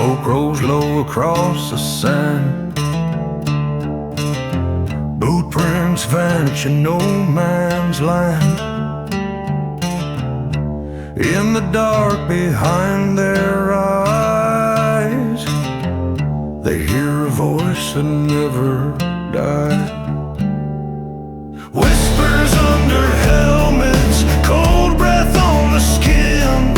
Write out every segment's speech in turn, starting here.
Smoke rose low across the sand. Boot prints vanish in no man's land. In the dark behind their eyes, they hear a voice that never died. Whispers under helmets, cold breath on the skin,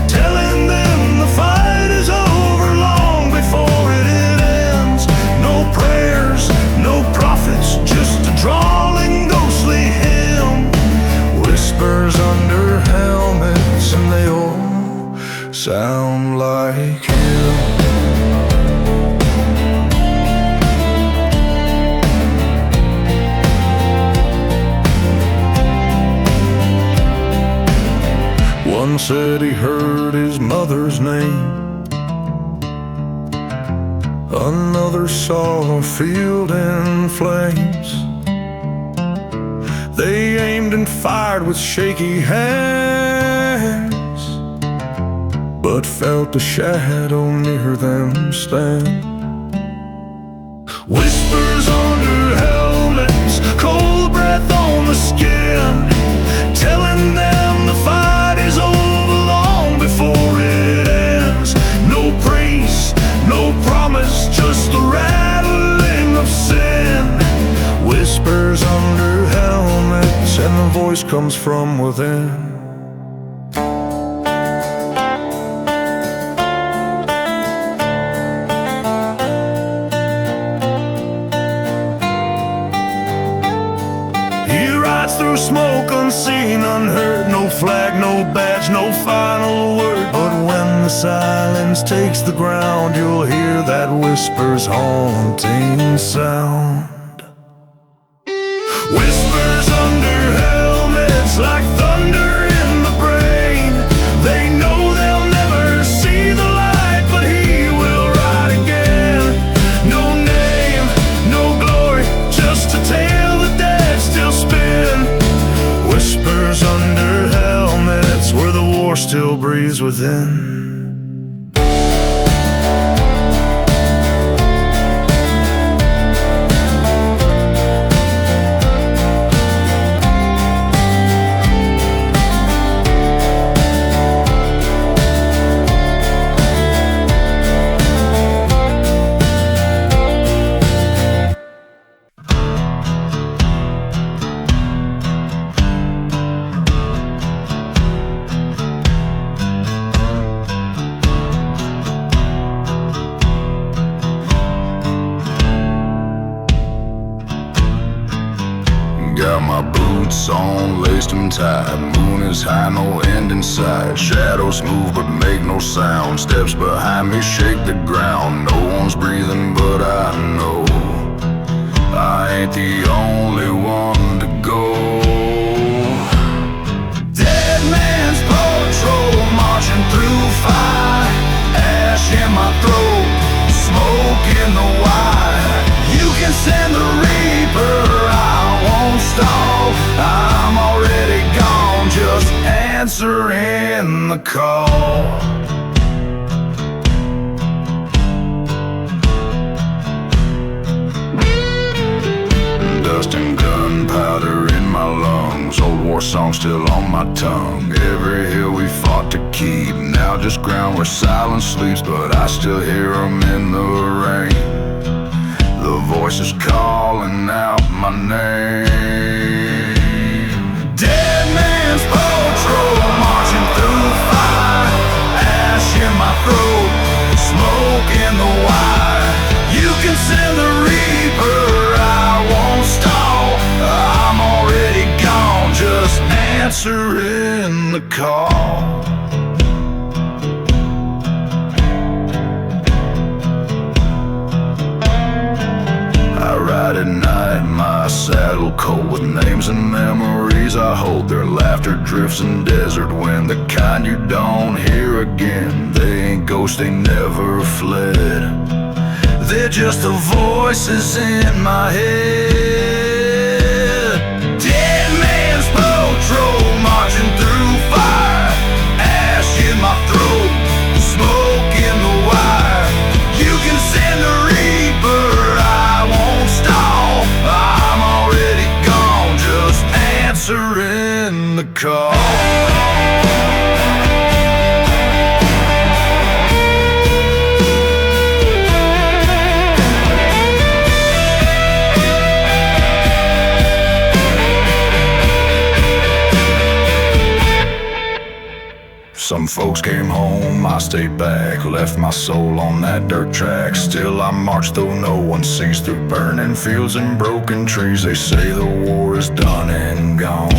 telling them the fight is over long before it ends. No prayers, no prophets, just a drawling ghostly hymn. Whispers under helmets, and they all sound like him. One said he heard his mother's name. Another saw a field in flames. They aimed and fired with shaky hands, but felt a shadow near them stand. Whispers under helmets, cold breath on the skin, telling them the fight is over long before it ends. No praise, no promise, just the rattling of sin. Whispers under helmets, and the voice comes from within. Through smoke, unseen, unheard, no flag, no badge, no final word. But when the silence takes the ground, you'll hear that whisper's haunting sound. Whispers under helmets, like thunder in the brain. They know they'll never see the light, but he will ride again. No name, no glory, just a tale the dead still spin. Whispers under helmets, where the war still breathes within. Got my boots on, laced them tight. Moon is high, no end in sight. Shadows move but make no sound. Steps behind me shake the ground. No one's breathing but I know I ain't the only one to go. Deadman's patrol, marching through fire. Ash in my throat, smoke in the wire. You can send the reaper, stall. I'm already gone, just answering the call. Dust and gunpowder in my lungs, old war song still on my tongue. Every hill we fought to keep, now just ground where silence sleeps, but I still hear them in the rain. The voices calling out my name. Deadman's patrol, marching through fire. Ash in my throat, smoke in the wire. You can send the reaper, I won't stall. I'm already gone, just answering the call. Ride at night, my saddle cold with names and memories I hold. Their laughter drifts in desert wind, the kind you don't hear again. They ain't ghosts, they never fled. They're just the voices in my head. Dead man's patrol, marching through fire. Ash in my throat, smoke in the wire. call. Some folks came home, I stayed back, left my soul on that dirt track. Still I march though no one sees, through burning fields and broken trees. They say the war is done and gone,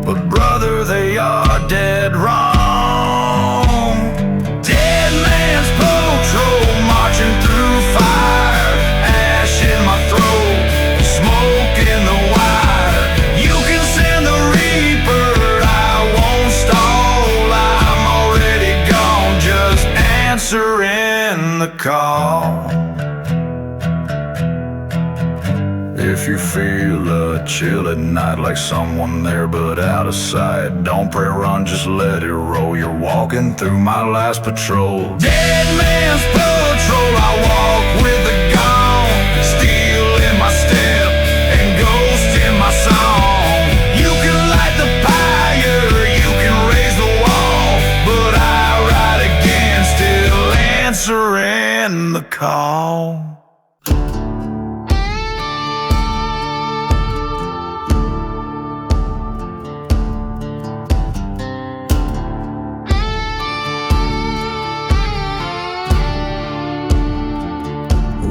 but brother, they are dead wrong. Deadman's patrol, marching through fire, ash in my throat, smoke in the wire. You can send the reaper, answering the call. If you feel a chill at night, like someone there but out of sight, don't pray, run, just let it roll. You're walking through my last patrol. Deadman's patrol, I walk with the gone, steel in my step and ghost in my song. You can light the fire, you can raise the wall, but I ride again, still answering the call.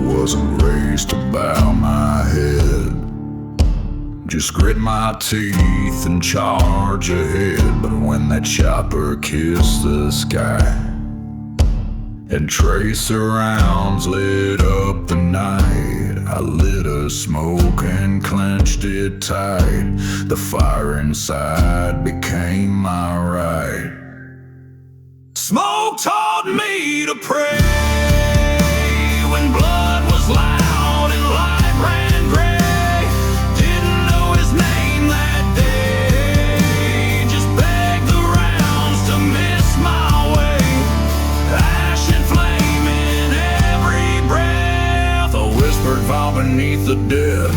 Wasn't raised to bow my head, just grit my teeth and charge ahead. But when that chopper kissed the sky and tracer rounds lit up the night, I lit a smoke and clenched it tight. The fire inside became my right. Smoke taught me to pray when blood was loud and light ran gray. Didn't know his name that day, just begged the rounds to miss my way. Ash and flame in every breath, a whispered vow beneath the death.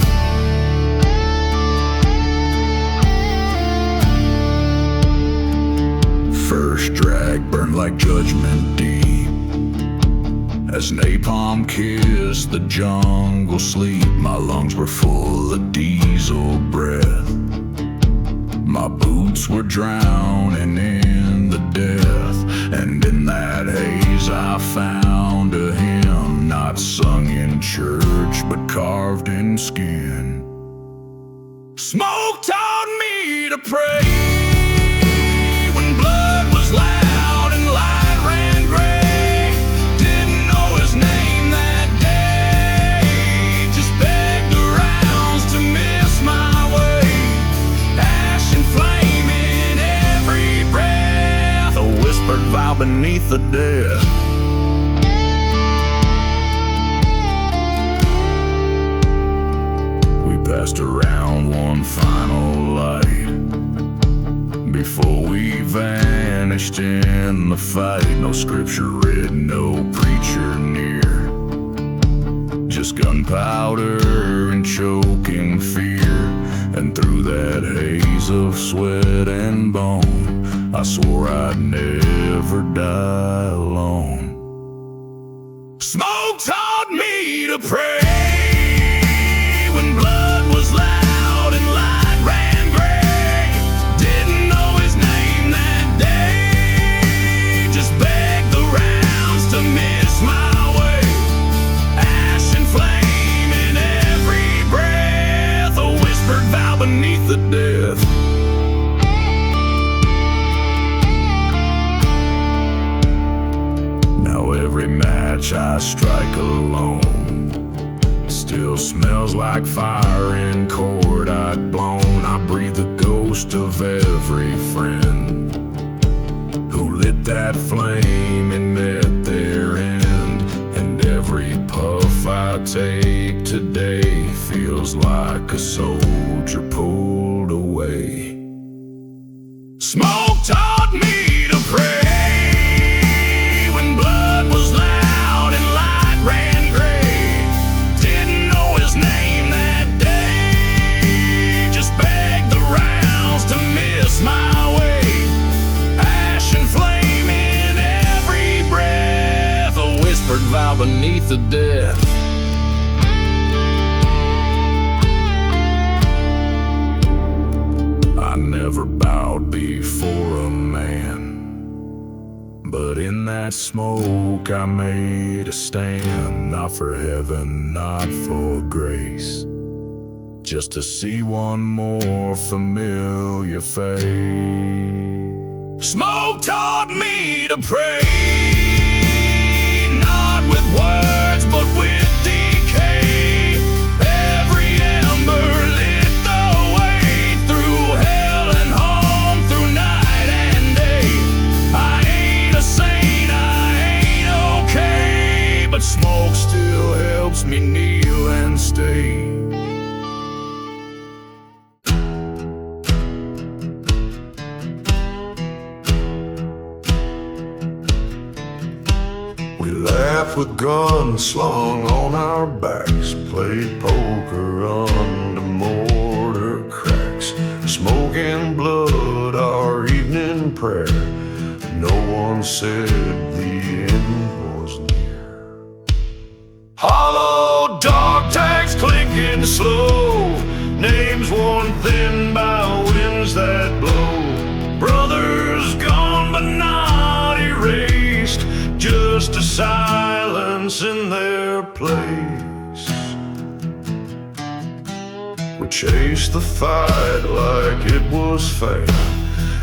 First drag burned like judgment deep, as napalm kissed the jungle sleep. My lungs were full of diesel breath, my boots were drowning in the death. And in that haze I found a hymn, not sung in church but carved in skin. Smoke taught me to pray when blood was loud and light ran gray. Didn't know his name that day, just begged the rounds to miss my way. Ash and flame in every breath, a whispered vow beneath the death. We passed around one final light before we vanished in the fight. No scripture read, no preacher near, just gunpowder and choking fear. And through that haze of sweat and bone, I swore I'd never die alone. Smoke taught me to pray when blood was loud and light ran gray. Didn't know his name that day, just begged the rounds to miss my way. Ash and flame in every breath, a whispered vow beneath the death. Now every match I strike alone still smells like fire in cord I'd blown. I breathe the ghost of every friend who lit that flame and met their end. And every puff I take today feels like a soldier pulled away. Smoke taught me to pray when blood was loud and light ran gray. Didn't know his name that day, just begged the rounds to to death. I never bowed before a man, but in that smoke I made a stand. Not for heaven, not for grace, just to see one more familiar face. Smoke taught me to pray, not with words but with decay. Every ember lit the way through hell and home, through night and day. I ain't a saint, I ain't okay, but smoke still helps me kneel and stay. We laughed with guns slung on our backs, played poker under mortar cracks, smoke and blood our evening prayer. No one said the end was near. Hollow dog tags clinking slow, names worn thin by winds that blow. Brothers gone but not erased, just a silence in their place. We chased the fight like it was fate,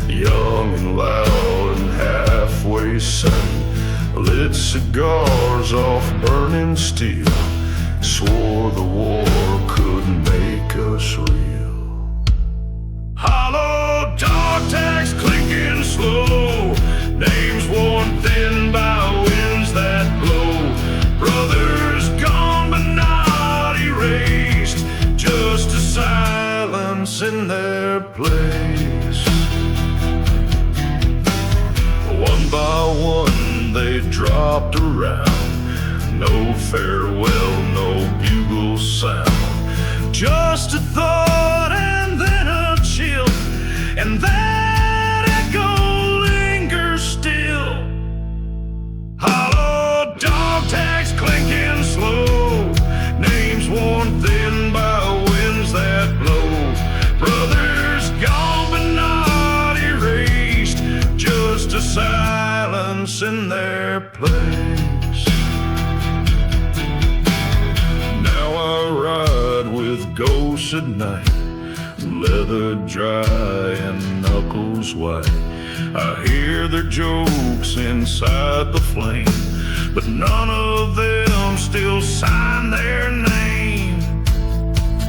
young and loud and halfway sane. Lit cigars off burning steel, swore the war could make us real. Hollow dog tags clinking slow, names worn thin by winds that blow. Brothers gone but not erased, just a silence in their place. One by one they dropped around, no farewell, no bugle sound, just a thought and then a chill, and that echo lingers still. Hollow dog tags clinking slow, names worn thin by winds that blow. Brothers gone but not erased, just a silence in their place. Now I ride with ghosts at night, leather dry and knuckles white. I hear their jokes inside the flame, but none of them still sign their name.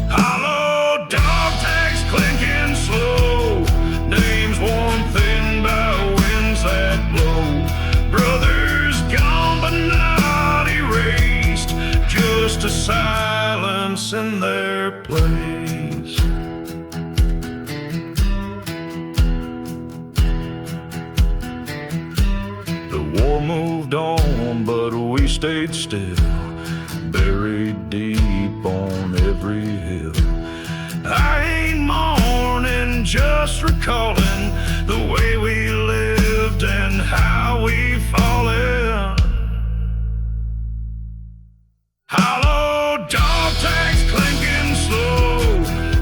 Hollow dog tags clinking slow, names worn thin by winds that blow. Brothers gone but not erased, just a silence in their place. The war moved on, but we stayed still, buried deep on every hill. I ain't mourning, just recalling the way we lived and how we fallen. Hollow dog tags clinking slow,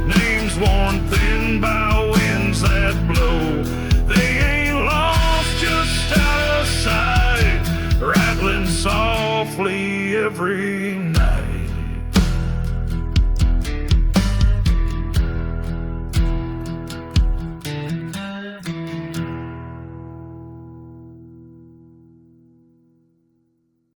names worn thin by winds that blow. They ain't lost, just out of sight, rattling softly every